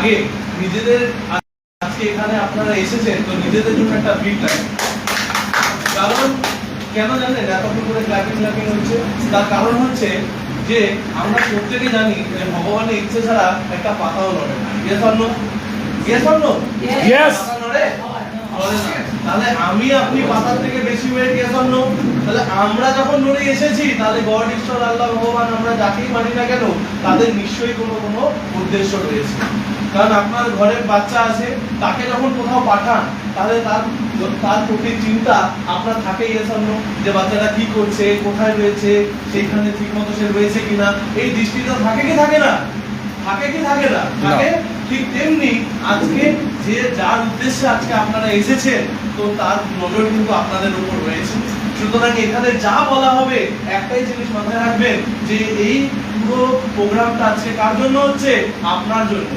আগে নিজেদের আজকে এখানে আপনারা এসেছেন তো নিজেদের জন্য একটা বিগ টাইম। কারণ কেন জানেন এতক্ষণ করে ক্ল্যাপিং হচ্ছে? তার কারণ হচ্ছে যে আমরা প্রত্যেকে জানি যে ভগবানের ইচ্ছে ছাড়া একটা পাতাও নড়ে না। Yes or no? Yes or no? Yes. পাতা নড়ে? নড়ে না। তাহলে আমি আপনি পাতার থেকে বেশি ওয়েট, ইয়েস অর নো? তাহলে আমরা যখন নড়ে এসেছি তাহলে গড, ঈশ্বর, আল্লাহ, ভগবান আমরা যাকেই মানি না কেন তাদের নিশ্চয়ই কোনো উদ্দেশ্য রয়েছে। কারণ আপনার ঘরের বাচ্চা আছে, তাকে যখন কোথাও পাঠান তাহলে তার প্রতি চিন্তা আপনার থাকে, ইয়েস অর নো? যে বাচ্চাটা কি করছে, কোথায় রয়েছে, সেইখানে ঠিকমতো সে রয়েছে কিনা, এই দৃষ্টিটা থাকে কি থাকে না? থাকে কি থাকে না? থাকে। ঠিক তেমনি আজকে যে যার উদ্দেশ্যে আজকে আপনারা এসেছেন তো তার নজর কিন্তু আপনাদের উপর রয়েছে। সুতরাং এখানে যা বলা হবে একটাই জিনিস মাথায় রাখবেন যে এই পুরো প্রোগ্রামটা আজকে কার জন্য হচ্ছে? আপনার জন্য।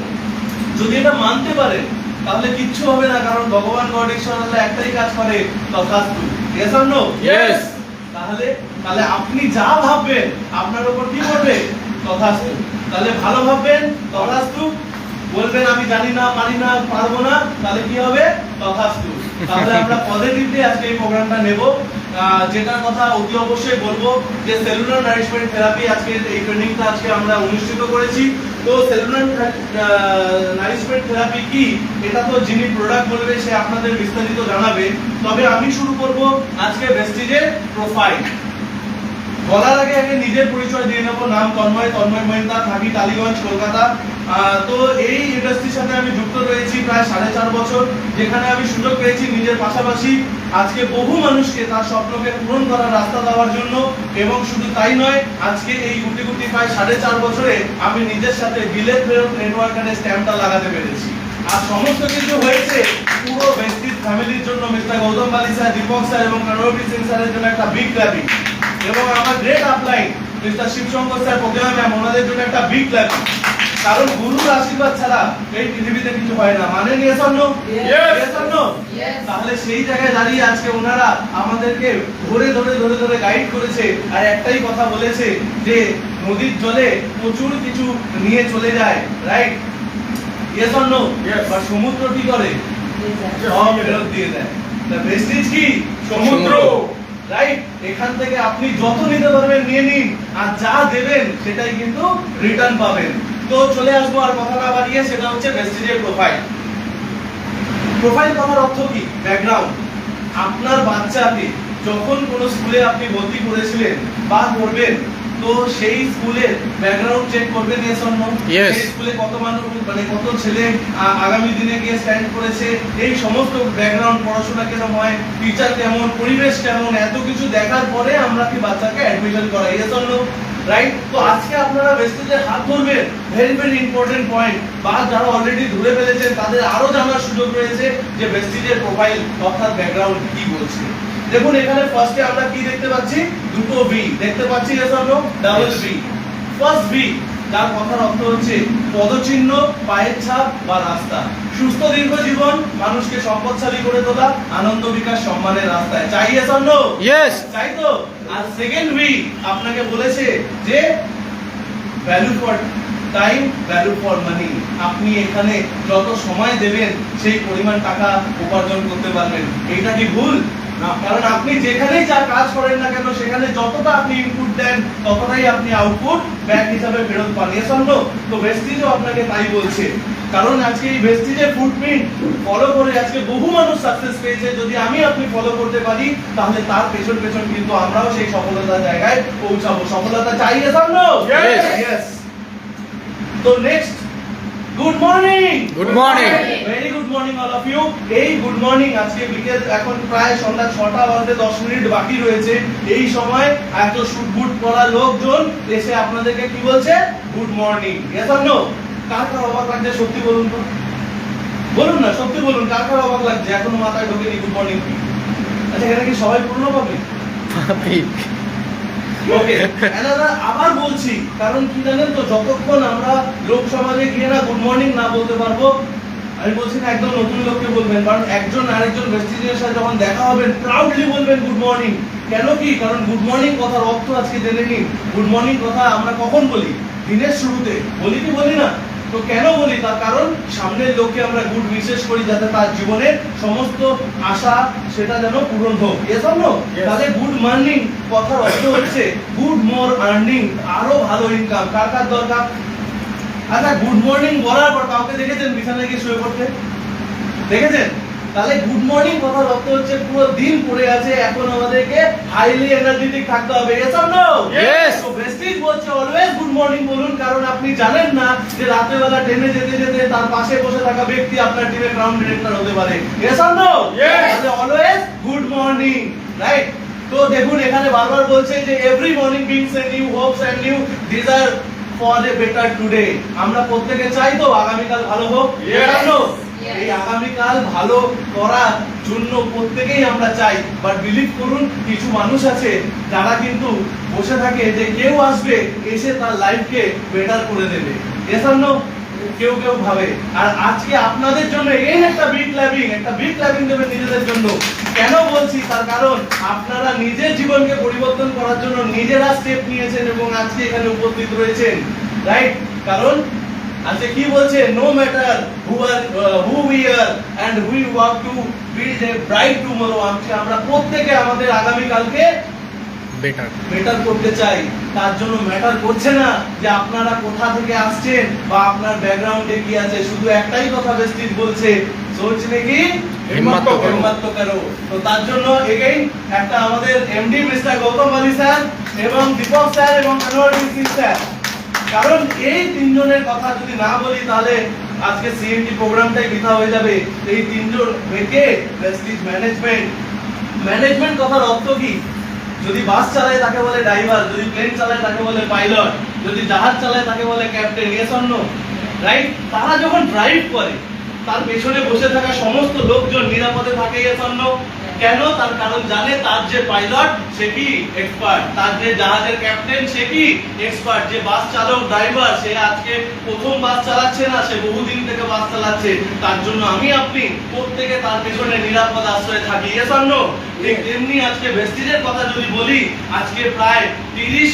যদি এটা মানতে পারেন তাহলে কিচ্ছু হবে না, কারণ ভগবান গড ঈশ্বর আল্লাহ একটাই কাজ করে, তথাস্তু। Yes or no? ইয়েস। তাহলে আপনি যা ভাববেন আপনার উপর কি করবে? তথাস্তু। তাহলে ভালো ভাববেন, তথাস্তু। বলবেন আমি জানি না, মানি না, পারবো না, তাহলে কি হবে? তথাস্তু। তাহলে আমরা পজিটিভলি আজকে এই প্রোগ্রামটা নেব। যেটার কথা অতি অবশ্যই বলবো যে সেলুলার নারিশমেন্ট থেরাপি আজকে এই ট্রেনিংটা আজকে আমরা অনুষ্ঠিত করেছি। তো সেলুলার নারিশমেন্ট থেরাপি কি এটা তো যিনি প্রোডাক্ট বলবে সে আপনাদের বিস্তারিত জানাবে। তবে আমি শুরু করব আজকে ভেস্টিজের প্রোফাইল। বলার আগে নিজের পরিচয় দিয়ে নেবো। নাম তন্ময় মহিন্দা, থাকি টালিগঞ্জ, কলকাতা। তো এই ইন্ডাস্ট্রির সাথে আমি যুক্ত রয়েছি প্রায় 4.5 বছর, যেখানে আমি সুযোগ পেয়েছি নিজের পাশাপাশি আজকে বহু মানুষকে তার স্বপ্নকে পূরণ করার রাস্তা দেওয়ার জন্য। এবং শুধু তাই নয়, আজকে এই গুটি প্রায় 4.5 বছরে আমি নিজের সাথে বিলেত ফেরত নেটওয়ার্কের স্ট্যাম্পটা লাগাতে পেরেছি। আর সমস্ত কিছু হয়েছে পুরো ভেস্টিজ ফ্যামিলির জন্য। মিস্টার গৌতম বালি স্যার, দীপক স্যার এবং কনরবীর সিং স্যারের জন্য একটা বিগ ক্ল্যাপিং। এবং আমার great upline mister Shivshankar sir, Pratima ma'am, ওনাদের জন্য একটা বিগ ক্ল্যাপিং। কারণ গুরুর আশীর্বাদ ছাড়া এই পৃথিবীতে কিছু হয় না। মানে yes or no? Yes or no? তাহলে সেই জায়গায় দাঁড়িয়ে আজকে ওনারা আমাদেরকে ধরে গাইড করেছে আর একটাই কথা বলেছে যে নদীর জলে প্রচুর কিছু নিয়ে চলে যায়, রাইট? Yes or no? আর সমুদ্র কি করে? সব ফেরত দিয়ে দেয়। ভেস্টিজ কি? সমুদ্র, রাইট? এখান থেকে আপনি যত নিতে পারবেন নিয়ে নিন, আর যা দেবেন সেটাই কিন্তু রিটার্ন পাবেন। তো চলে আসবো আর কথা না বাড়িয়ে, সেটা হচ্ছে ভেস্টিজের প্রোফাইল। প্রোফাইল কথার অর্থ কি? ব্যাকগ্রাউন্ড। আপনার বাচ্চাকে যখন কোনো স্কুলে আপনি ভর্তি করেছিলেন বা করবেন তো সেই স্কুলের ব্যাকগ্রাউন্ড চেক করবেন, ইয়েস অর নো? সেই স্কুলে কত মানুষ, মানে কত ছেলে আগামী দিনে গিয়ে স্ট্যান্ড করেছে, এই সমস্ত ব্যাকগ্রাউন্ড, পড়াশোনা কেমন হয়, টিচার কেমন, পরিবেশ কেমন, এত কিছু দেখার পরে আমরা কি বাচ্চাকে অ্যাডমিশন করাই, ইয়েস অর নো? রাইট? তো আজকে আপনারা ভেস্টিজে হাত ধরবেন, ভেরি ইম্পর্টেন্ট পয়েন্ট। বা যারা অলরেডি ধরে ফেলেছেন তাদের আরো জানার সুযোগ রয়েছে যে ভেস্টিজের প্রোফাইল অর্থাৎ ব্যাকগ্রাউন্ড কি বলছে। দেখুন এখানে ফার্স্টে আমরা কি দেখতে পাচ্ছি? দুটো ভি দেখতে পাচ্ছি, yes or no? Double V. First V, যার কথার অর্থ হচ্ছে পদচিহ্ন, পায়ের ছাপ বা রাস্তা। সুস্থ দীর্ঘ জীবন, মানুষকে সম্পদশালী করে তোলা, আনন্দ বিকাশ সম্মানের রাস্তায়। চাই, ইয়েস অর নো? ইয়েস। চাই তো? আর সেকেন্ড ভি আপনাকে বলেছে যে value for time, value for money. আপনি এখানে যত সময় দেবেন সেই পরিমাণ টাকা উপার্জন করতে পারবেন। এটা কি ভুল? না, কারণ আপনি যেখানেই যা কাজ করেন না কেন সেখানে যতটা আপনি ইনপুট দেন ততটাই আপনি আউটপুট ব্যাক হিসাবে ফেরত পান, ইয়েস অর নো? তো ভেস্টিজও আপনাকে তাই বলছে। কারণ আজকে এই ভেস্টিজের ফুটপ্রিন্ট ফলো করে আজকে বহু মানুষ সাকসেস পেয়েছে। যদি আমি আপনি ফলো করতে পারি তাহলে তার পেছন কিন্তু আমরাও সেই সফলতার জায়গায় পৌঁছাবো। সফলতা চাই, ইয়েস অর নো? ইয়েস। তো next, good morning. Good morning. Very good morning all of you. এই গুড মর্নিং আজকে বিকেল এখন প্রায় সন্ধ্যা 6টা বাজতে 10 মিনিট বাকি রয়েছে। এই সময় এত শুট বুট পরা লোকজন এসে আপনাদেরকে কি বলছে? Good morning, yes or no? কার অবাক লাগছে সত্যি বলুন তো? বলুন না, সত্যি বলুন, কার অবাক লাগছে? এখনো মাথায় ঢোকেনি গুড মর্নিং কি? আচ্ছা, এখানে কি সবাই পূর্ণ পাবে? ওকে, আবার বলছি, কারণ কি জানেন তো, যতক্ষণ আমরা লোক সমাজে গিয়ে না গুড মর্নিং না বলতে পারবো, আমি বলছি না একদম নতুন লোককে বলবেন, কারণ একজন আরেকজন ভেস্টিজের সাথে যখন দেখা হবেন প্রাউডলি বলবেন গুড মর্নিং। কেন কি? কারণ গুড মর্নিং কথার অর্থ আজকে জেনে নিন। গুড মর্নিং কথা আমরা কখন বলি? দিনের শুরুতে বলি কি বলি না? তো কেন বলি, তার কারণ সামনের লোককে আমরা গুড উইশেস করি যাতে তার জীবনের সমস্ত আশা সেটা যেন পূরণ হোক। Yes or no? তাহলে গুড মর্নিং কথার অর্থ হচ্ছে গুড মোর আর্নিং, আরো ভালো ইনকাম। কার কার দরকার? আচ্ছা, গুড মর্নিং বলার পর কাউকে দেখেছেন বিছানায় গিয়ে শুয়ে পড়তে? দেখেছেন? তাহলে গুড মর্নিং কথার অর্থ হচ্ছে পুরো দিন পড়ে আছে, এখন আমাদেরকে হাইলি এনার্জেটিক থাকতে হবে। Yes or no? Yes. তো প্রেস্টিজ বলছে অলওয়েজ গুড মর্নিং বলুন, কারণ আপনি জানেন না যে রাতের বেলা ট্রেনে যেতে যেতে তার পাশে বসে থাকা ব্যক্তি আপনার টিমের গ্রাউন্ড ডিরেক্টর হতে পারে। Yes or no? Yes. তাহলে অলওয়েজ গুড মর্নিং, রাইট? তো দেখুন এখানে বারবার বলছে যে every morning brings a new hopes and new desire for a better today. আমরা প্রত্যেকে চাই তো আগামীকাল ভালো হোক। Yes. এই আগামীকাল ভালো করার জন্য প্রত্যেকেই আমরা চাই, বাট বিলিভ করুন কিছু মানুষ আছে যারা কিন্তু বসে থাকে যে কেউ আসবে এসে তার লাইফকে বেটার করে দেবে। এস আর নো? কেউ কেউ ভাবে। আর আজকে আপনাদের জন্য এই একটা বিগ ক্ল্যাপিং দেবেন নিজেদের জন্য। কেন বলছি? তার কারণ আপনারা নিজের জীবনকে পরিবর্তন করার জন্য নিজেরা স্টেপ নিয়েছেন এবং আজকে এখানে উপস্থিত রয়েছেন, রাইট? কারণ আজকে কি বলছে? No matter who we are and we walk to build a bright tomorrow. আমরা প্রত্যেকে আমাদের আগামী কালকে বেটার করতে চাই। তার জন্য ম্যাটার করছে না যে আপনারা কোথা থেকে আসছেন বা আপনার ব্যাকগ্রাউন্ডে কি আছে, শুধু একটাই কথা বেস্টিজ বলছে, সোচনে কি হিম্মত তো করো। হিম্মত তো করো। তো তার জন্য এগেইন একটা আমাদের এমডি মিস্টার গৌতম বালি স্যার এবং দীপক স্যার এবং আনোয়ার সিং স্যার, কারণ এই তিনজনের কথা যদি না বলি তাহলে আজকে সিএমটি প্রোগ্রামটাই বৃথা হয়ে যাবে। এই তিনজন থেকে প্রেস্টিজ ম্যানেজমেন্ট কথার অর্থ কি? যদি বাস চালায় তাকে বলে ড্রাইভার, যদি প্লেন চালায় তাকে বলে পাইলট, যদি জাহাজ চালায় তাকে বলে captain. Yes or no? Right? তারা যখন ড্রাইভ করে তার পেছনে বসে থাকা সমস্ত লোকজন নিরাপদে থাকে। Yes or no? কেন? তার কারণ জানে তার যে পাইলট সে কি এক্সপার্ট, তার যে জাহাজের ক্যাপ্টেন সে কি এক্সপার্ট, যে বাস চালক ড্রাইভার সে আজকে প্রথম বাস চালাচ্ছে না, সে বহুদিন থেকে বাস চালাচ্ছে। তার জন্য আমি আপনি প্রত্যেকে তার পেছনে নিরাপদ আশ্রয়ে থাকি। Yes or no? ঠিক তেমনি আজকে ভেস্টিজের কথা যদি বলি, আজকে প্রায় 30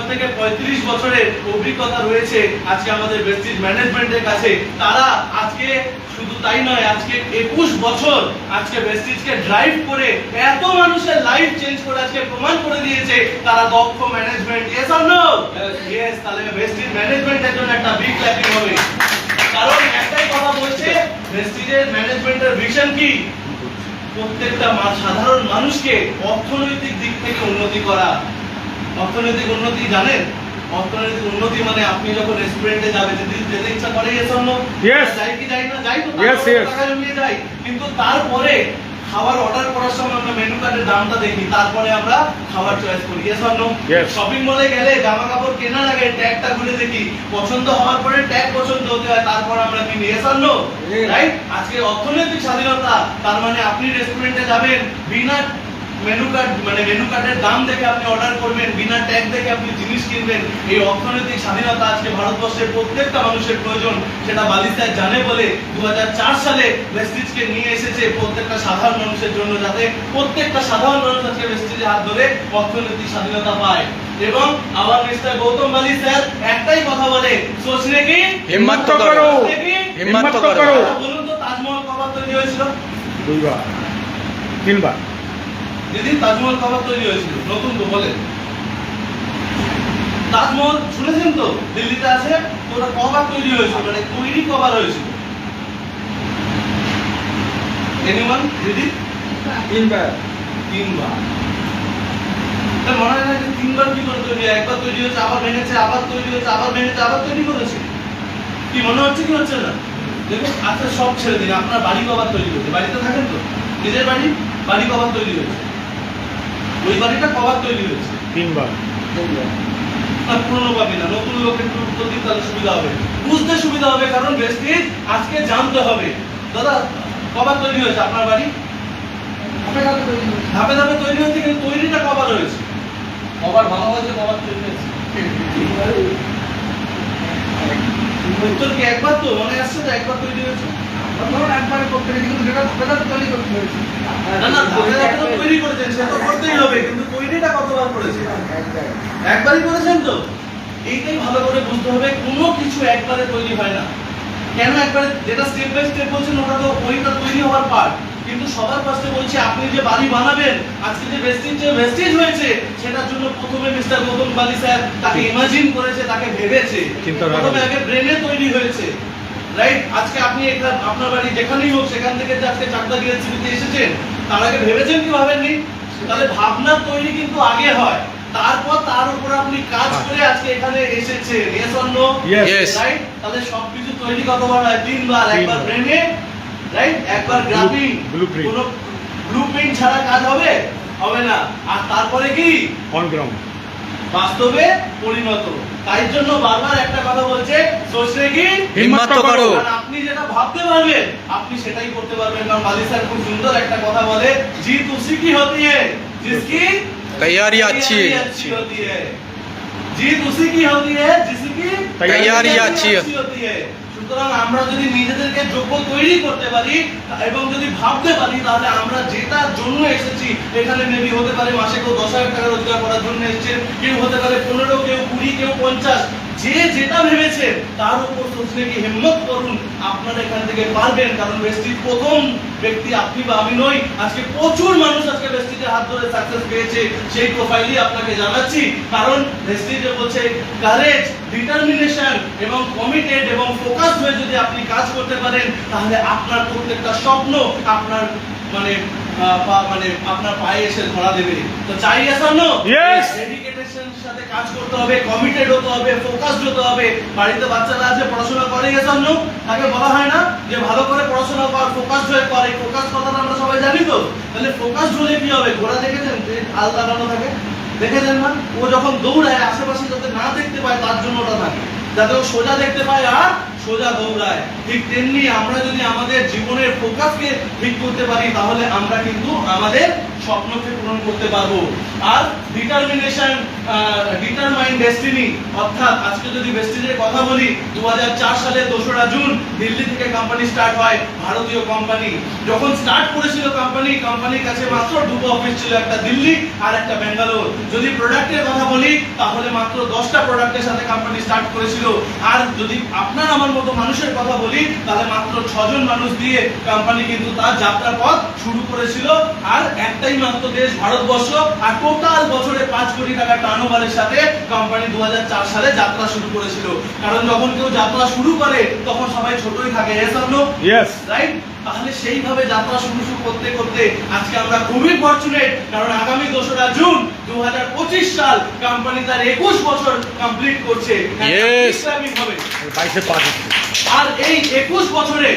থেকে 35 বছরের অভিজ্ঞতা রয়েছে আজকে আমাদের ভেস্টিজ ম্যানেজমেন্টের কাছে। তারা আজকে শুধু তাই নয়, আজকে 21 বছর আজকে ভেস্টিজকে ড্রাইভ করে এত মানুষের লাইফ চেঞ্জ করে আজকে প্রমাণ করে দিয়েছে তারা দক্ষ management. Yes or no? Yes. তাহলে ভেস্টিজ ম্যানেজমেন্টের জন্য একটা বিগ ক্ল্যাপিং হবে, কারণ একটাই কথা বলছে, ভেস্টিজের ম্যানেজমেন্টের ভিশন কি? প্রত্যেকটা সাধারণ মানুষকে অর্থনৈতিক দিক থেকে উন্নতি করা। অর্থনৈতিক উন্নতি জানেন? অর্থনৈতিক উন্নতি মানে আপনি যখন রেস্টুরেন্টে যাবেন, যদি যেতে ইচ্ছা করে এর জন্য যাই কি যাই না, যাই তো টাকা জমিয়ে যাই, কিন্তু তারপরে খাবার অর্ডার করার সময় আমরা মেনু কার্ডের দামটা দেখি, তারপরে আমরা খাবার চয়েস করি। Yes or no? শপিং মলে গেলে জামা কাপড় কেনার আগে ট্যাগটা ঘুরে দেখি, পছন্দ হওয়ার পরে ট্যাগ পছন্দ হতে হয়, তারপর আমরা কিনি। Yes or no? রাইট? আজকে অর্থনৈতিক স্বাধীনতা, তার মানে আপনি রেস্টুরেন্টে যাবেন বিনা মেনু কার্ডের দাম দেখে আপনি অর্ডার করবেন, বিনা ট্যাগ দেখে আপনি জিনিস কিনবেন। এই অর্থনৈতিক স্বাধীনতা আজকে ভারতবর্ষের প্রত্যেকটা মানুষের প্রয়োজন, সেটা বালি স্যার জানে বলে 2004 সালে ভেস্টিজকে নিয়ে এসেছে প্রত্যেকটা সাধারণ মানুষের জন্য, যাতে প্রত্যেকটা সাধারণ মানুষ আজকে ভেস্টিজের হাত ধরে অর্থনৈতিক স্বাধীনতা পায়। এবং আবার মিস্টার গৌতম বালি স্যার একটাই কথা বলে, সোচনে কি হিম্মত তো করো, হিম্মত তো করো। বলুন তো তাজমহল কবার তৈরি হয়েছিল? 2 বার 3 বার। যেদিন তাজমহল কবার তৈরি হয়েছিল? নতুন তো বলেন। তাজমহল শুনেছেন তো? দিল্লিতে আছে। ওটা কবার তৈরি হয়েছিল, মানে তৈরি কবার হয়েছিল? এনিওয়ান? দিদি? 3 বার। 3 বার। তার মনে হয় না যে 3 বার কি করে তৈরি হয়? একবার তৈরি হয়েছে, আবার ভেঙেছে, আবার তৈরি হয়েছে, আবার ভেঙেছে, আবার তৈরি করেছে। কি মনে হচ্ছে কি হচ্ছে না? দেখুন আচ্ছা সব ছেড়ে দিন, আপনার বাড়ি কবার তৈরি হয়েছে? বাড়িতে থাকেন তো? নিজের বাড়ি কবার তৈরি হয়েছে? ওই বাড়িটা কবার তৈরি হয়েছে? 3 বার। আর পুরনো পাবি না, নতুন লোক একটু উত্তর দিতে তাহলে সুবিধা হবে, বুঝতে সুবিধা হবে, কারণ ভেস্টিজ আজকে জানতে হবে। দাদা কবার তৈরি হয়েছে আপনার বাড়ি? ধাপে ধাপে তৈরি হয়েছে, কিন্তু তৈরিটা কবার হয়েছে? কবার ভালো হয়েছে, কবার তৈরি হয়েছে? উত্তর কি একবার? তো মনে আসছে তো একবার তৈরি হয়েছে? না না, তৈরি করেছেন, সে তো করতেই হবে, কিন্তু তৈরিটা কতবার করেছেন? একবারই করেছেন তো? এইটাই ভালো করে বুঝতে হবে, কোনো কিছু একবারে তৈরি হয় না। কেন একবার যেটা স্টেপ বাই স্টেপ বলছেন ওটা তো ওইটা তৈরি হওয়ার পার্ট, কিন্তু সবার ফার্স্টে বলছি আপনি যে বাড়ি বানাবেন, আজকে যে ভেস্টিজ হয়েছে সেটার জন্য প্রথমে মিস্টার গৌতম বালি স্যার তাকে ইমাজিন করেছে, তাকে ভেবেছে, চিন্তাধারা। প্রথমে আগে ব্রেনে তৈরি হয়েছে, রাইট? আজকে আপনি আপনার বাড়ি যেখানেই হোক সেখান থেকে যে আজকে চাকদা ডিএলসিবিতে এসেছেন, তার আগে ভেবেছেন কি ভাবেননি? তাহলে ভাবনার তৈরি কিন্তু আগে হয়, তারপর তার উপর আপনি কাজ করে আজকে এখানে এসেছেন। Yes or no? Yes. Right? তাহলে সবকিছু তৈরি কতবার হয়? তিনবার। একবার ব্রেনে, রাইট, একবার গ্রাফিং, Blueprint. কোনো ব্লুপ্রিন্ট ছাড়া কাজ হবে হবে না, আর তারপরে কি অন গ্রাউন্ড। বাস্তবে পরিণত। তাই জন্য বারবার একটা কথা বলছে, সোচলে কি হিম্মত করো। আর আপনি যেটা ভাবতে পারবেন আপনি সেটাই করতে পারবেন। কারণ বালি স্যার খুব সুন্দর একটা কথা বলে, জিত উসি কি হতি হ্যায় জিসকি तैयारी अच्छी है। होती है, जीत उसी की होती है जिसकी तैयारी अच्छी होती है। সুতরাং আমরা যদি নিজেদেরকে যোগ্য তৈরি করতে পারি এবং যদি ভাবতে পারি, তাহলে আমরা যেটার জন্য এসেছি, এখানে মেবি হতে পারে মাসে কেউ 10,000 টাকা রোজগার করার জন্য এসেছেন, কেউ হতে পারে 15, কেউ 20, কেউ 50, যে যেটা ভেবেছেন তার উপর সোচলে কি হিম্মত করুন, আপনারা এখান থেকে পারবেন। কারণ ভেস্টিজ প্রথম ব্যক্তি আপনি বা আমি নই, আজকে প্রচুর মানুষ আজকে ভেস্টিজের হাত ধরে সাকসেস পেয়েছে, সেই প্রোফাইলই আপনাকে জানাচ্ছি। কারণ ভেস্টিজে বলছে কারেজ, ডিটারমিনেশন এবং কমিটেড এবং ফোকাসড হয়ে যদি আপনি কাজ করতে পারেন, তাহলে আপনার প্রত্যেকটা স্বপ্ন আপনার মানে আপনার পায়ে এসে ধরা দেবে। তো চাই এসা নো? Yes. ডেডিকেশনের সাথে কাজ করতে হবে, কমিটেড হতে হবে, ফোকাসড হতে হবে। বাড়িতে বাচ্চারা আছে পড়াশোনা করে এসা নো, তাকে বলা হয় না যে ভালো করে পড়াশোনা কর, ফোকাসড হয়ে করে। ফোকাস কথাটা আমরা সবাই জানি তো। তাহলে ফোকাসড হলে কি হবে? ঘোড়া দেখেছেন যে আল লাগানো থাকে, দেখেছেন না? ও যখন দৌড়ায় আশেপাশে যাতে না দেখতে পায় তার জন্য ওটা থাকে, যাতে ও সোজা দেখতে পায় আর সোজা দৌড়ায়। ঠিক তেমনি আমরা যদি আমাদের জীবনের ফোকাসকে ঠিক করতে পারি, তাহলে আমরা কিন্তু আমাদের স্বপ্নকে পূরণ করতে পারবো। আর ডিটারমিনেশন, ডিটারমাইন ডেস্টিনি, অর্থাৎ আজকে যদি ভেস্টিজের কথা বলি, 2004 সালের 2রা জুন দিল্লি থেকে কোম্পানি স্টার্ট হয়, ভারতীয় কোম্পানি। যখন স্টার্ট করেছিল কোম্পানির কাছে মাত্র দুটো অফিস ছিল, একটা দিল্লি আর একটা ব্যাঙ্গালোর। যদি প্রোডাক্টের কথা বলি, তাহলে মাত্র 10টা প্রোডাক্টের সাথে কোম্পানি স্টার্ট করেছিল। আর যদি আপনার আমার মতো মানুষের কথা বলি, তাহলে মাত্র 6 জন মানুষ দিয়ে কোম্পানি কিন্তু তার যাত্রা পথ শুরু করেছিল। আর একটাই মাত্র দেশ ভারতবর্ষ, আর টোটাল বছরে 5 কোটি টাকা টার্নওভারের সাথে কোম্পানি 2004 সালে যাত্রা শুরু করেছিল। কারণ যখন কেউ যাত্রা শুরু করে তখন সবাই ছোটই থাকে, yes or no? Yes. Right? তাহলে সেইভাবে যাত্রা শুরু করতে করতে আজকে আমরা খুবই ফরচুনেট, কারণ আগামী 2রা জুন 2025 সাল কোম্পানি তার 21 বছর কমপ্লিট করছে। Yes. ইসলামিক হবে। 22 পাস। আর এই 21 বছরে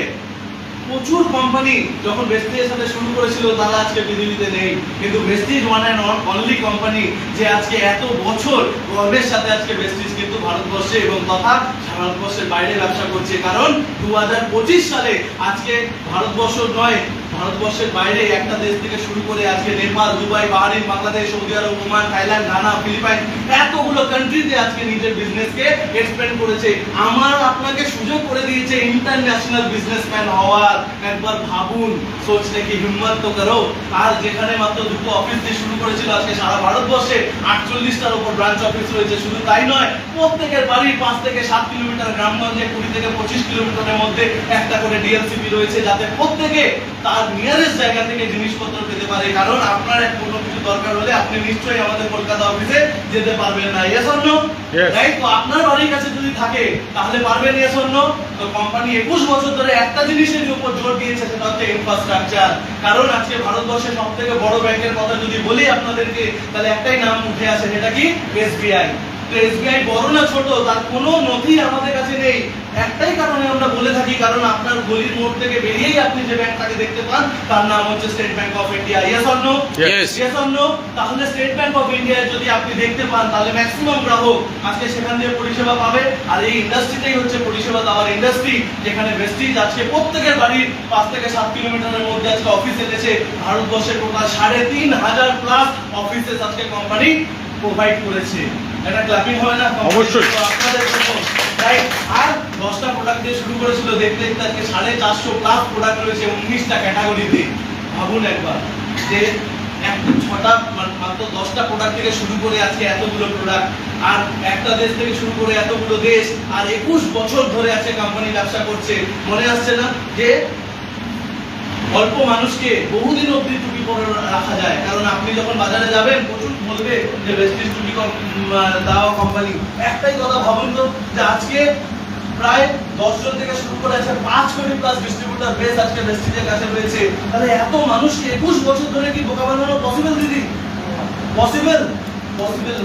প্রচুর কোম্পানি যখন ভেস্টিজের সাথে শুরু করেছিল, তারা আজকে পৃথিবীতে নেই, কিন্তু Vestige one and only company যে আজকে এত বছর গর্বের সাথে আজকে ভেস্টিজ কিন্তু ভারতবর্ষে এবং তথা ভারতবর্ষের বাইরে ব্যবসা করছে। কারণ 2025 সালে আজকে ভারতবর্ষ নয়, ভারতবর্ষের বাইরে একটা দেশ থেকে শুরু করে আজকে Nepal, Dubai, Bahrain, Bangladesh, Saudi Arab, Oman, Thailand, Ghana, Philippine, এতগুলো কান্ট্রিতে আজকে নিজের বিজনেসকে এক্সপ্যান্ড করেছে। আমার আপনাকে সুযোগ করে দিয়েছে ইন্টারন্যাশনাল বিজনেসম্যান হওয়ার। একবার ভাবুন, সোচলে কি হিম্মত তো করো। আর যেখানে মাত্র দুটো অফিস দিয়ে শুরু করেছিল, আজকে সারা ভারতবর্ষে 48টার উপর ব্রাঞ্চ অফিস রয়েছে। শুধু তাই নয়, প্রত্যেকের বাড়ির 5 থেকে 7 কিলোমিটার, গ্রামগঞ্জে 20 থেকে 25 কিলোমিটারের মধ্যে একটা করে ডিএলসিপি রয়েছে, যাতে প্রত্যেকে তার নিয়ারেস্ট জায়গা থেকে জিনিসপত্র পেতে পারে। কারণ আপনার কোনো কিছু দরকার হলে আপনি নিশ্চয়ই আমাদের কলকাতা অফিসে যেতে পারবেন না, yes or no? Yes. Right? তো আপনার বাড়ির কাছে যদি থাকে তাহলে পারবেন, ইয়েস অর নো? তো কোম্পানি 21 বছর ধরে একটা জিনিসের উপর জোর দিয়েছে, সেটা হচ্ছে ইনফ্রাস্ট্রাকচার। কারণ আজকে ভারতবর্ষের সবথেকে বড় ব্যাংকের কথা যদি বলি আপনাদেরকে, তাহলে একটাই নাম উঠে আসে, সেটা কি? এসবিআই। তো এসবিআই বড় না ছোট তার কোনো নথি আমাদের কাছে নেই। একটাই কারণে আমরা বলে থাকি, কারণ আপনার গলির মোড় থেকে বেরিয়েই আপনি যে ব্যাংকটাকে দেখতে পান, তার নাম হচ্ছে State Bank of India. Yes or no? Yes. Yes or no? তাহলে স্টেট ব্যাংক অফ ইন্ডিয়া যদি আপনি দেখতে পান, তাহলে ম্যাক্সিমাম গ্রাহক আজকে সেখান থেকে পরিষেবা পাবে। আর এই ইন্ডাস্ট্রিটাই হচ্ছে পরিষেবা দেওয়ার ইন্ডাস্ট্রি, যেখানে ভেস্টিজ আজকে প্রত্যেকের বাড়ির 5 থেকে 7 কিলোমিটারের মধ্যে আজকে অফিস এনেছে। ভারতবর্ষের টোটাল 3,500 প্লাস অফিসেস আজকে কোম্পানি প্রোভাইড করেছে। এটা ক্লাপিং হবে না? অবশ্যই। তো আপনাদের জন্য, রাইট? আর 10টা প্রোডাক্ট দিয়ে শুরু করেছিল, দেখতে দেখতে আজকে 450 প্লাস প্রোডাক্ট রয়েছে 19টা ক্যাটাগরিতে। ভাবুন একবার যে একটা 6টা মাত্র 10টা প্রোডাক্ট থেকে শুরু করে আজকে এতগুলো প্রোডাক্ট, আর একটা দেশ থেকে শুরু করে এতগুলো দেশ, আর 21 বছর ধরে আছে কোম্পানি ব্যবসা করছে। মনে আসছে না যে অল্প মানুষকে বহুদিন অবধি টুপি পরে রাখা যায়? কারণ আপনি যখন বাজারে যাবেন প্রচুর বলবে যে ভেস্টিজ টুপি দেওয়া কোম্পানি। একটাই কথা ভাবুন তো, যে আজকে প্রায় 10 জন থেকে শুরু করে আছে 5 কোটি প্লাস ডিস্ট্রিবিউটর বেস আজকে ভেস্টিজের কাছে রয়েছে। তাহলে এত মানুষকে 21 বছর ধরে কি বোকা বানানো পসিবল দিদি? পসিবল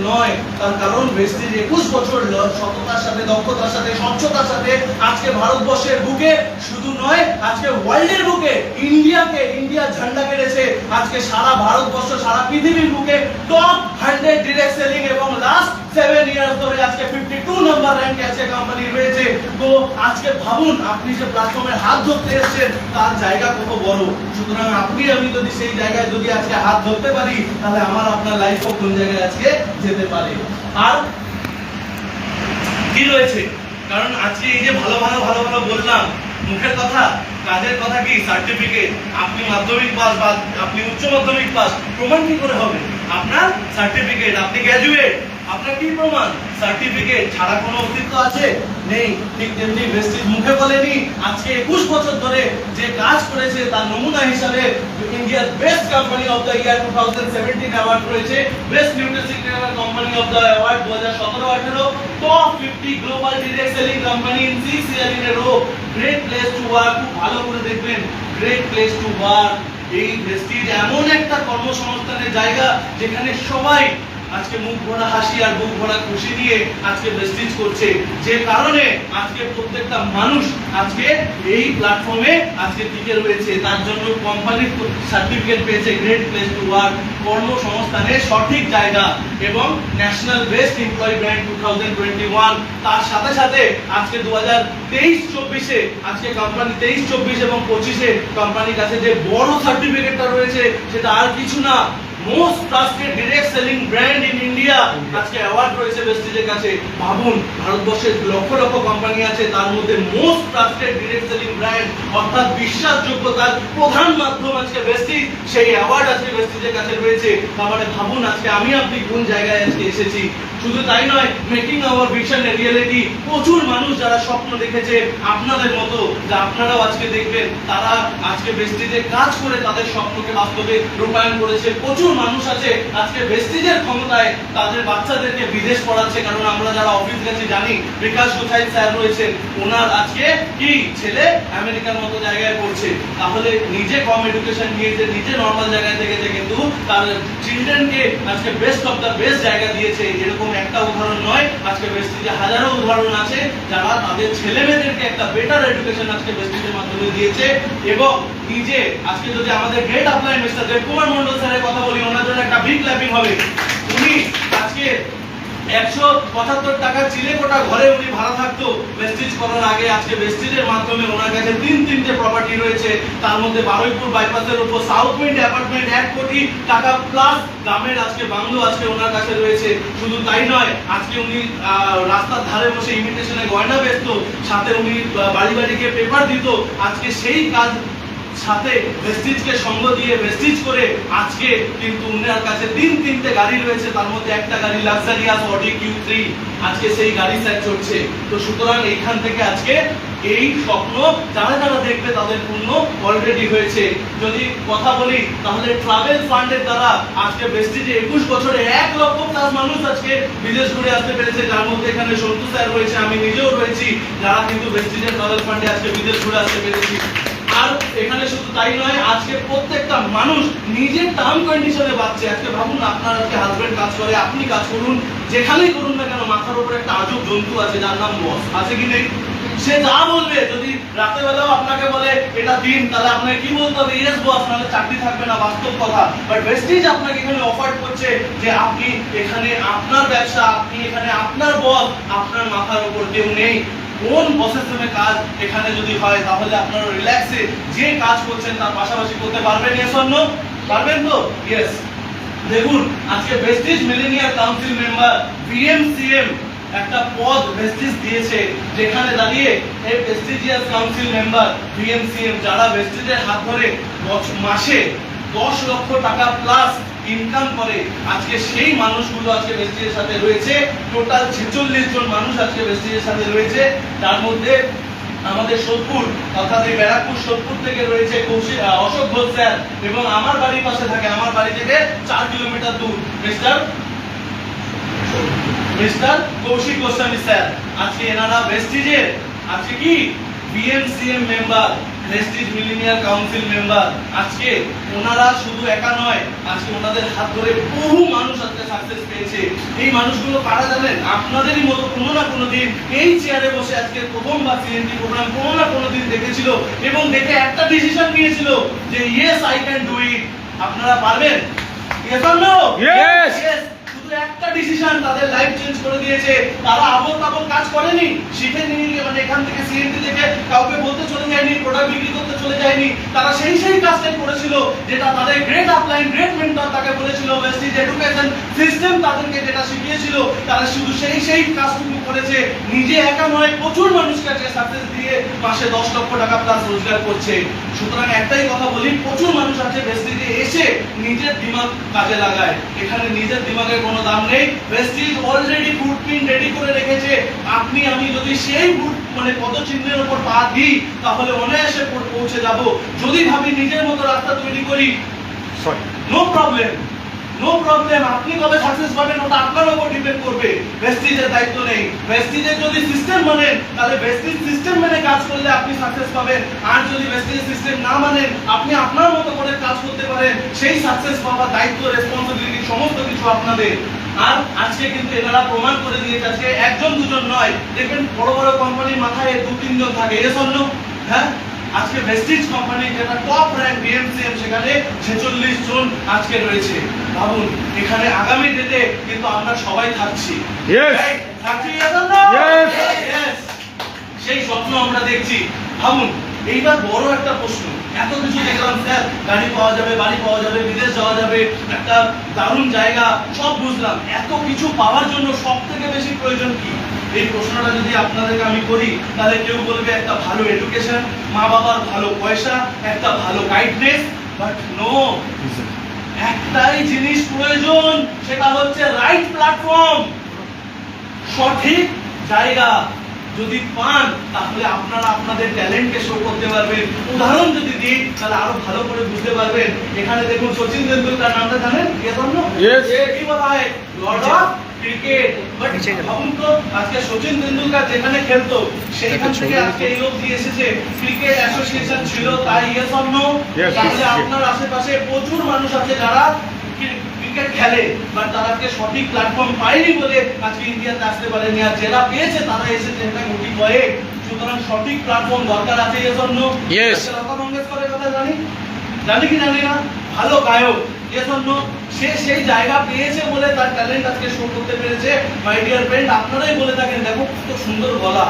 নয়। তার কারণ ভেস্টিজ 21 বছর সততার সাথে, দক্ষতার সাথে, স্বচ্ছতার সাথে আজকে ভারতবর্ষের বুকে শুধু নয়, আজকে ওয়ার্ল্ডের বুকে ইন্ডিয়া ঝান্ডা কেড়েছে। আজকে সারা ভারতবর্ষ, সারা পৃথিবীর বুকে টপ 100 ডিরেক্ট সেলিং এবং লাস্ট 7 ইয়ার্স ধরে আজকে 52 নাম্বার র্যাঙ্কে আছে কোম্পানি রয়েছে। তো আজকে ভাবুন, আপনি যে প্ল্যাটফর্মে হাত ধরতে এসেছেন তার জায়গা কত বড়। সুতরাং আমি যদি সেই জায়গায় যদি আজকে হাত ধরতে পারি, তাহলে আমার আপনার লাইফ কোন জায়গায় আজকে যেতে পারে। আর কি রয়েছে, কারণ আজকে এই যে ভালো বললাম, মুখের কথা, কাজের কথা কি? সার্টিফিকেট। আপনি মাধ্যমিক পাস বা আপনি উচ্চ মাধ্যমিক পাস, প্রমাণ কি করে হবে? আপনার সার্টিফিকেট। আপনি গ্র্যাজুয়েট, আপনার কি প্রমাণ? সার্টিফিকেট ছাড়া কোনো অস্তিত্ব আছে? নেই। ঠিক তেমনি ভেস্টিজ মুখে বলেনি, আজকে 21 বছর ধরে যে কাজ করেছে তার নমুনা হিসাবে ইন্ডিয়ার best company of the year 2017 award রয়েছে, best nutritional company of the award 2017-18, top 50 global direct selling company in 6 year in a row, great place to work. খুব ভালো করে দেখবেন, গ্রেট প্লেস টু ওয়ার্ক। এই ভেস্টিজ এমন একটা কর্মসংস্থানের জায়গা যেখানে সবাই আজকে মুখ ভরা হাসি আর বুক ভরা খুশি নিয়ে আজকে ভেস্টিজ করছে, যে কারণে আজকে প্রত্যেকটা মানুষ আজকে এই প্ল্যাটফর্মে আজকে টিকে রয়েছে। তার জন্য কোম্পানির সার্টিফিকেট পেয়েছে, গ্রেট প্লেস টু ওয়ার্ক, কর্মসংস্থানের সঠিক জায়গা, এবং ন্যাশনাল বেস্ট এমপ্লয়ি ব্র্যান্ড 2021। তার সাথে সাথে আজকে 2023-24-এ আজকে কোম্পানি 23-24 এবং 25-এ কোম্পানির কাছে যে বড় সার্টিফিকেটটা রয়েছে সেটা আর কিছু না, most trusted direct selling brand in India আজকে অ্যাওয়ার্ড রয়েছে ভেস্টিজের কাছে। ভাবুন, ভারতবর্ষের লক্ষ কোম্পানি আছে, তার মধ্যে most trusted direct selling brand অর্থাৎ বিশ্বাসযোগ্যতার প্রধান মাধ্যম আজকে ভেস্টিজ, সেই অ্যাওয়ার্ড আজকে ভেস্টিজের কাছে রয়েছে। তাহলে ভাবুন আজকে আপনি কোন জায়গায় আজকে এসেছি। শুধু তাই নয়, মেকিং আওয়ার ভিশন এ রিয়েলিটি। প্রচুর মানুষ যারা স্বপ্ন দেখেছে আপনাদের মতো, যা আপনারাও আজকে দেখবেন, তারা আজকে ভেস্টিজে কাজ করে তাদের স্বপ্নকে বাস্তবে রূপায়ণ করেছে। প্রচুর মানুষ আছে আজকে ভেস্টিজের ক্ষমতায় তাদের বাচ্চাদেরকে বিদেশ পড়াচ্ছে। কারণ আমরা যারা অফিস গেছি জানি, বিকাশ গোসাই স্যার রয়েছেন, ওনার আজকে কি ছেলে আমেরিকার মতো জায়গায় পড়ছে। তাহলে নিজে কম এডুকেশন নিয়েছে, নিজে নর্মাল জায়গায় থেকেছে, কিন্তু তার চিলড্রেনকে আজকে বেস্ট অফ দ্য বেস্ট জায়গা দিয়েছে। এরকম একটা উদাহরণ নয়, আজকে ভেস্টিজে হাজারো উদাহরণ আছে যারা তাদের ছেলে মেয়েদেরকে একটা বেটার এডুকেশন আজকে ভেস্টিজের মাধ্যমে দিয়েছে। এবং নিজে আজকে যদি আমাদের great apply mister Debkumar Mondal স্যারের কথা বলি, ওনার জন্য একটা বিগ ক্ল্যাপিং হবে। উনি আজকে 175 টাকার চিলেকোঠা ঘরে উনি ভাড়া থাকতো ভেস্টিজ করার আগে। আজকে ভেস্টিজের মাধ্যমে ওনার কাছে 3টে প্রপার্টি রয়েছে, তার মধ্যে বারুইপুর বাইপাসের উপর সাউথ উইন্ড অ্যাপার্টমেন্ট 1 কোটি টাকা প্লাস দামের আজকে বাংলো আজকে ওনার কাছে রয়েছে। শুধু তাই নয়, আজকে উনি রাস্তার ধারে বসে ইমিটেশনে গয়না বেচতো, সাথে উনি বাড়ি গিয়ে পেপার দিত। আজকে সেই কাজ সাথে ভেস্টিজকে সঙ্গ দিয়ে ভেস্টিজ করে আজকে কিন্তু উনার কাছে 3টে গাড়ি রয়েছে, তার মধ্যে একটা গাড়ি লাক্সারিয়াস অডি Q3, আজকে সেই গাড়ি স্যার চড়ছে। তো সুতরাং এইখান থেকে আজকে এই স্বপ্ন যারা দেখবে তাদের পূর্ণ অলরেডি হয়েছে। যদি কথা বলি তাহলে ট্রাভেল ফান্ডের দ্বারা আজকে ভেস্টিজে 21 বছরে 1 লক্ষ প্লাস মানুষ আজকে বিদেশ ঘুরে আসতে পেরেছে, যার মধ্যে এখানে সন্তু স্যার রয়েছে, আমি নিজেও রয়েছি, যারা কিন্তু ভেস্টিজের ট্রাভেল ফান্ডে আজকে বিদেশ ঘুরে আসতে পেরেছি। আর এখানে শুধু তাই নয়, আজকে প্রত্যেকটা মানুষ নিজের টার্ম কন্ডিশনে বাঁচছে। আজকে ভাবুন, আপনার আজকে হাজবেন্ড কাজ করে, আপনি কাজ করুন, যেখানেই করুন না কেন, মাথার উপরে একটা আজব জন্তু আছে যার নাম বস, আছে কি নেই? সে যা বলবে, যদি রাতের বেলাও আপনাকে বলে এটা দিন, তাহলে আপনাকে কি বলতে হবে? ইয়েস বস, নাহলে চাকরি থাকবে না, বাস্তব কথা। বাট ভেস্টিজ আপনাকে এখানে অফার করছে যে আপনি এখানে আপনার ব্যবসা, আপনি এখানে আপনার বস, আপনার মাথার উপর কেউ নেই। কোন প্রসেসে কাজ এখানে যদি হয়, তাহলে আপনারা রিল্যাক্সে যে কাজ করছেন তার পাশাপাশি করতে পারবেন। Yes or no? পারবেন তো? ইয়েস। দেখুন, আজকে Vestige millionaire council member VMCM একটা পদ ভেস্টিজ দিয়েছে, যেখানে দাঁড়িয়ে এই ভেস্টিজিয়াস কাউন্সিল মেম্বার VMCM যারা ভেস্টিজের হাত ধরে মাসে 10 লক্ষ টাকা প্লাস ইনকাম করে। আজকে সেই মানুষগুলো আজকে ভেস্টিজের সাথে রয়েছে। টোটাল 46 জন মানুষ আজকে ভেস্টিজের সাথে রয়েছে। তার মধ্যে আমাদের সোদপুর অর্থাৎ এই ব্যারাকপুর সোদপুর থেকে রয়েছে অশোক ঘোষ স্যার, এবং আমার বাড়ির পাশে থাকে, আমার বাড়ি থেকে 4 কিলোমিটার দূর মিস্টার কৌশিক গোস্বামী স্যার। আজকে এনারা ভেস্টিজের আজকে কি BMCM member, Vestige millennial council member. আজকে ওনারা শুধু একা নয়, আজকে ওনাদের হাত ধরে বহু মানুষ আজকে সাকসেস পেয়েছে। এই মানুষগুলো কারা জানেন? আপনাদেরই মতো কোনো না কোনো দিন এই চেয়ারে বসে আজকে প্রথমবার সিএনটি প্রোগ্রাম কোনো না কোনো দিন দেখেছিল এবং দেখে একটা ডিসিশন নিয়েছিল যে yes I can do it. আপনারা পারবেন? Yes or no? Yes! শুধু একটা ডিসিশন তাদের লাইফ চেঞ্জ করে দিয়েছে। তারা আবল তাবল কাজ করেনি, শিখে নিয়ে মানে এখান থেকে সিএনটি থেকে কাউকে বলতে চলে যায়নি, প্রোডাক্ট বিক্রি করতে চলে যায়নি। তারা সেই কাজটাই করেছিল যেটা তাদের গ্রেট আপলাইন, গ্রেট মেন্টর তাকে বলেছিল। ভেস্টিজ এডুকেশন সিস্টেম তাদেরকে যেটা শিখিয়েছিল, তারা শুধু সেই কাজটুকু করেছে। নিজে একা নয়, প্রচুর মানুষকে আজকে সাকসেস দিয়ে মাসে 10 লক্ষ টাকা প্লাস রোজগার করছে। সুতরাং একটাই কথা বলি, প্রচুর মানুষ আছে ভেস্টিজে এসে নিজের দিমাগ কাজে লাগায়। এখানে নিজের দিমাগের কোনো দাম নেই। ভেস্টিজ অলরেডি ফুটপ্রিন্ট রেডি করে রেখেছে। আপনি আমি যদি সেই মানে পদচিহ্নের উপর পা দিই তাহলে অনায়াসে পৌঁছে যাব। যদি ভাবি নিজের মতো রাস্তা তৈরি করি, নো প্রবলেম, নো প্রবলেম। আপনি কবে সাকসেস পাবেন ওটা আপনার উপর ডিপেন্ড করবে, ভেস্টিজের দায়িত্ব নেই। ভেস্টিজের যদি সিস্টেম মানেন তাহলে ভেস্টিজ সিস্টেম মেনে কাজ করলে আপনি সাকসেস পাবেন। আর যদি ভেস্টিজের সিস্টেম না মানেন, আপনি আপনার মতো করে কাজ করতে পারেন, সেই সাকসেস পাওয়ার দায়িত্ব, রেসপন্সিবিলিটি সমস্ত কিছু আপনাদের। আর আজকে কিন্তু এনারা প্রমাণ করে দিয়েছে। আজকে একজন দুজন নয়, দেখবেন বড় বড় কোম্পানির মাথায় 2-3 জন থাকে, এর জন্য হ্যাঁ আজকে ভেস্টিজ কোম্পানি যেটা টপ র‍্যাঙ্ক বিএমসিএম, সেখানে 46 জন আজকে রয়েছে। ভাবুন, এখানে আগামী ডেটে কিন্তু আমরা সবাই থাকছি। Yes! থাকছি, yes or no? Yes! Yes! সেই স্বপ্ন আমরা দেখছি। ভাবুন, এইবার বড় একটা প্রশ্ন, এত কিছু দেখলাম স্যার, গাড়ি পাওয়া যাবে, বাড়ি পাওয়া যাবে, বিদেশ যাওয়া যাবে, একটা দারুণ জায়গা, সব বুঝলাম। এত কিছু পাওয়ার জন্য সব থেকে বেশি প্রয়োজন কি? এই প্রশ্নটা যদি আপনাদেরকে আমি করি, তাহলে কেউ বলবে একটা ভালো এডুকেশন, মা বাবার ভালো পয়সা, একটা ভালো গাইডনেস। বাট নো, একটাই জিনিস প্রয়োজন, সেটা হচ্ছে রাইট প্ল্যাটফর্ম, সঠিক জায়গা। যদি পান তাহলে আপনারা আপনাদের ট্যালেন্টকে শো করতে পারবেন। উদাহরণ যদি দিই তাহলে আরো ভালো করে বুঝতে পারবেন। এখানে দেখুন সচিন তেন্ডুলকার নামটা জানেন? Yes! কি বলা হয়? Lord of cricket. বাট ভাবুন তো, আজকে সচিন তেন্ডুলকার যেখানে খেলতো সেইখান থেকে আজকে এই অবধি এসেছে। ক্রিকেট অ্যাসোসিয়েশন ছিল, তাই ইয়েস অর নো? তাহলে আপনার আশেপাশে প্রচুর মানুষ আছে যারা ক্রিকেট খেলে, বাট তারাকে সঠিক প্ল্যাটফর্ম পায়নি বলে আজকে ইন্ডিয়াতে আসতে পারেনি। আর যারা পেয়েছে তারা এসেছে, এটা গুটি কয়েক। সুতরাং সঠিক প্ল্যাটফর্ম দরকার আছে, ইয়েস অর নো? Yes! লতা মঙ্গেশকরের কথা জানি কি জানি না? ভালো গায়ক, ইয়েস অর নো? সে সেই জায়গা পেয়েছে বলে তার ট্যালেন্ট আজকে শো করতে পেরেছে। মাই ডিয়ার ফ্রেন্ড, আপনারাই বলে থাকেন, দেখো কত সুন্দর গলা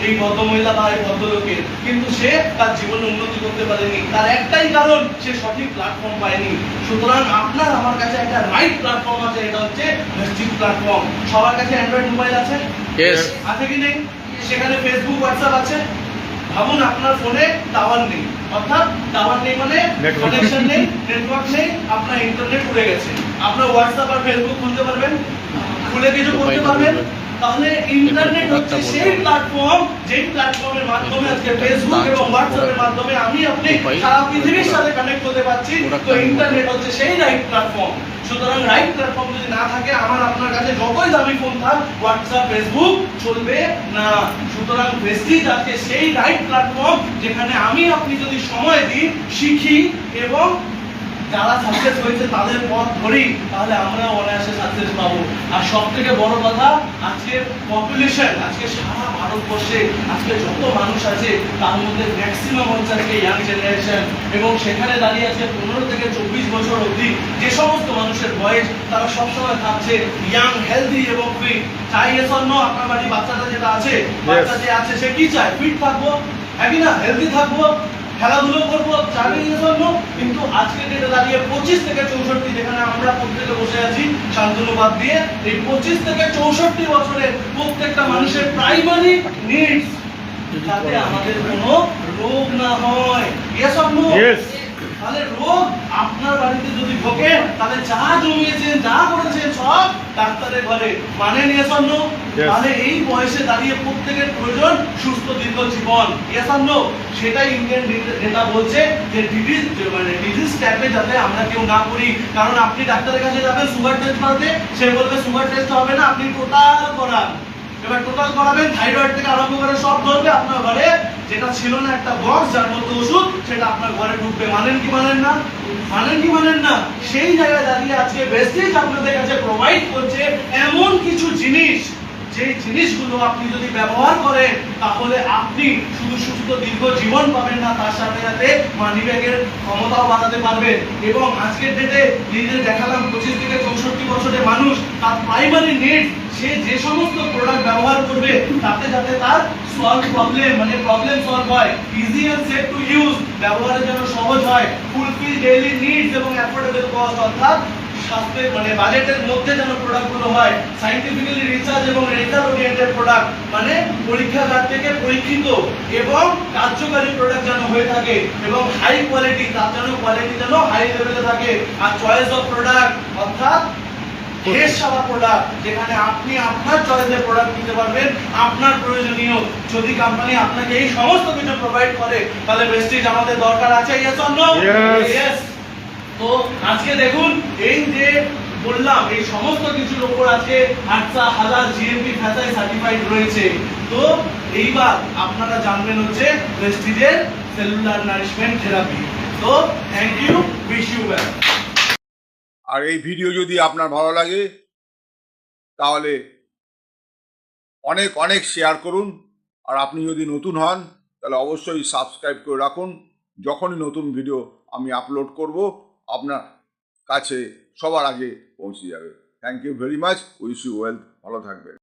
এই ভদ্রমহিলা বা এই ভদ্রলোকের, কিন্তু সে তার জীবনে উন্নতি করতে পারেনি। তার একটাই কারণ, সে সঠিক প্ল্যাটফর্ম পায়নি। সুতরাং আপনার আমার কাছে একটা রাইট প্ল্যাটফর্ম আছে, এটা হচ্ছে ভেস্টিজ প্ল্যাটফর্ম। সবার কাছে অ্যান্ড্রয়েড মোবাইল আছে? Yes! আছে কি নেই? সেখানে ফেসবুক, হোয়াটসঅ্যাপ আছে। ভাবুন, আপনার ফোনে টাওয়ার নেই, অর্থাৎ টাওয়ার নেই মানে কানেকশন নেই, নেটওয়ার্ক নেই, আপনার ইন্টারনেট উড়ে গেছে। আপনার হোয়াটসঅ্যাপ আর ফেসবুক খুলতে পারবেন? খুলে কিছু করতে পারবেন? তাহলে ইন্টারনেট হচ্ছে সেই প্ল্যাটফর্ম, যেই প্ল্যাটফর্মের মাধ্যমে আজকে ফেসবুক এবং হোয়াটসঅ্যাপের মাধ্যমে আমি আপনি সারা পৃথিবীর সাথে কানেক্ট করতে পারছি। তো ইন্টারনেট হচ্ছে সেই রাইট প্ল্যাটফর্ম। সুতরাং রাইট প্ল্যাটফর্ম যদি না থাকে, আমার আপনার কাছে যতই দামি ফোন থাক, হোয়াটসঅ্যাপ, ফেসবুক চলবে না। সুতরাং ভেস্টিজ আজকে সেই রাইট প্ল্যাটফর্ম, যেখানে আমি আপনি যদি সময় দিই, শিখি এবং যারা সাকসেস হয়েছে তাদের পথ ধরি, তাহলে আমরা অনায়াসে সাকসেস পাবো। আর সব থেকে বড় কথা, আজকে পপুলেশন, আজকে সারা ভারতবর্ষে আজকে যত মানুষ আছে তার মধ্যে ম্যাক্সিমাম হচ্ছে আজকে ইয়াং জেনারেশন। এবং সেখানে দাঁড়িয়ে আছে 15 থেকে 24 বছর অবধি যে সমস্ত মানুষের বয়স, তারা সবসময় থাকছে ইয়াং, হেলদি এবং ফিট। চাই এস অর নো? আপনার বাড়ি বাচ্চাটা যেটা আছে, বাচ্চা যে আছে, সে কি চায়? ফিট থাকবো, একই না? হেলদি থাকবো, খেলাধুলো করবো, চালিয়ে জন্য। কিন্তু আজকে ডেটে দাঁড়িয়ে 25 থেকে 64, যেখানে আমরা প্রত্যেকে বসে আছি শান্তনু বাদ দিয়ে, এই 25 থেকে 64 বছরের প্রত্যেকটা মানুষের প্রাইমারি নিডস, যাতে আমাদের কোনো রোগ না হয়, ইয়েস অর নো? Yes! তাহলে রোগ আপনার বাড়িতে যদি ঢোকে তাহলে যা জমিয়েছেন যা করেছেন সব ডাক্তারের ঘরে মানে নিয়ে জন্য। তাহলে এই বয়সে দাঁড়িয়ে প্রত্যেকের প্রয়োজন সুস্থ দীর্ঘ জীবন। Yes or no? সেটাই ইন্ডিয়ান ডেটা বলছে যে ডিজিজ ট্যাপে যাতে আমরা কেউ না করি। কারণ আপনি ডাক্তারের কাছে যাবেন সুগার টেস্ট করতে, সে বলবে সুগার টেস্ট হবে না, আপনি টোটাল করান। এবার টোটাল করাবেন, থাইরয়েড থেকে আরম্ভ করে সব ধরবে আপনার ঘরে। যেটা ছিল না একটা বক্স যার মধ্যে ওষুধ, সেটা আপনার ঘরে ঢুকবে। মানেন কি মানেন না? মানেন কি মানেন না? সেই জায়গায় দাঁড়িয়ে আজকে বেস্টিজ আপনাদের কাছে প্রোভাইড করছে এমন কিছু জিনিস, যে জিনিসগুলো আপনি যদি ব্যবহার করেন তাহলে আপনি শুধু সুস্থ দীর্ঘ জীবন পাবেন না, তার সাথে সাথে মানি ব্যাগের ক্ষমতাও বাড়াতে পারবেন। এবং আজকের ডেটে নিজে দেখালাম 25 থেকে 64 বছরের মানুষ তার প্রাইমারি নিড, সে যে সমস্ত প্রোডাক্ট ব্যবহার করবে তাতে যাতে তার প্রবলেম সলভ হয়, easy and safe to use, ব্যবহারের জন্য সহজ হয়, ফুলফিল ডেইলি নিডস এবং অ্যাফোর্ডেবল কস্ট, অর্থাৎ স্বাস্থ্যের বাজেটের মধ্যে যেন প্রোডাক্টগুলো হয়, সাইন্টিফিক্যালি রিসার্চ এবং রেজাল্ট ওরিয়েন্টেড প্রোডাক্ট, মানে পরীক্ষাগার থেকে পরীক্ষিত এবং কার্যকারী প্রোডাক্ট যেন হয়ে থাকে, এবং হাই কোয়ালিটি, তার যেন কোয়ালিটি যেন হাই লেভেলে থাকে। আর চয়েস অফ প্রোডাক্ট, অর্থাৎ শেষ সারা প্রোডাক্ট, যেখানে আপনি আপনার চয়েসের প্রোডাক্ট নিতে পারবেন আপনার প্রয়োজনীয়। যদি কোম্পানি আপনাকে এই সমস্ত কিছু প্রোভাইড করে তাহলে প্রেস্টিজ আমাদের দরকার আছে। Yes or no? ইয়েস। তো আজকে দেখুন, এই যে বললাম এই সমস্ত কিছুর উপর আজকে 8,000 জিএমপি ফ্যাসাই সার্টিফাইড রয়েছে। তো এইবার আপনারা জানবেন হচ্ছে প্রেস্টিজের সেলুলার নারিশমেন্ট থেরাপি। তো thank you, wish you well. আর এই ভিডিও যদি আপনার ভালো লাগে তাহলে অনেক অনেক শেয়ার করুন। আর আপনি যদি নতুন হন তাহলে অবশ্যই সাবস্ক্রাইব করে রাখুন। যখনই নতুন ভিডিও আমি আপলোড করব আপনার কাছে সবার আগে পৌঁছে যাবে। Thank you very much, wish you well, ভালো থাকবেন।